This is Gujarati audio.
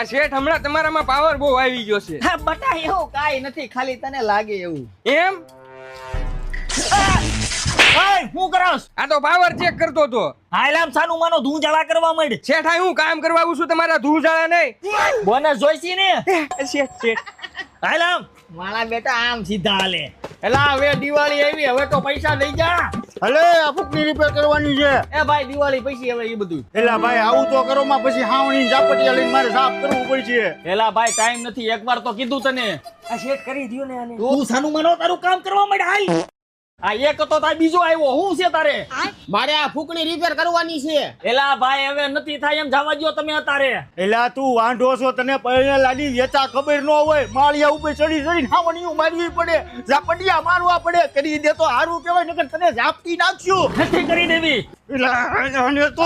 આ શેઠ હમણાં તમારામાં પાવર બહુ આવી ગયો છે. હા બટા એવું કાઈ નથી, ખાલી તને લાગે એવું. એમ? ઓય હું કરસ? આ તો પાવર ચેક કરતો તો. હાલામ સાનું માનો ધૂંજાળા કરવા માંડ. શેઠ આ હું કામ કરવા આવું છું તમારા ધૂળઝાળા નહીં. બોનસ જોઈસી ને? શેઠ હાલામ મારા બેટા આમ સીધા હાલે. એલા હવે દિવાળી આવી, હવે તો પૈસા લઈ જા. હલે આ ફૂકની રિપેર કરવાની છે. એ ભાઈ દિવાળી પછી હવે એ બધું. એલા ભાઈ આવું તો કરો માં પછી હાવણી ઝાપટિયા લઈને મારે સાફ કરવું પડશે. એલા ભાઈ ટાઈમ નથી, એકવાર તો કીધું તને. આ શેઠ કરી દ્યો ને આને. તું સાનું માનો તારું કામ કરવા માંડ હાલ. આ એક તો તાર બીજો આવ્યો, હું છે તારે? મારે આ ફૂકણી રિપેર કરવાની છે. એલા ભાઈ હવે નથી થાય એમ જવા દ્યો તમે અતારે. એલા તું વાંઢો છો, તને પહેલા લાડી વેચા ખબર ન હોય. માળિયા ઉપર ચડી ચડીને હાવણીઓ મારવી પડે, ઝાપટિયા મારવા પડે. કરી દે તો હારું કહેવાય, નકર તને ઝાપટી નાખશું. નથી કરી દેવી. એલા આને તો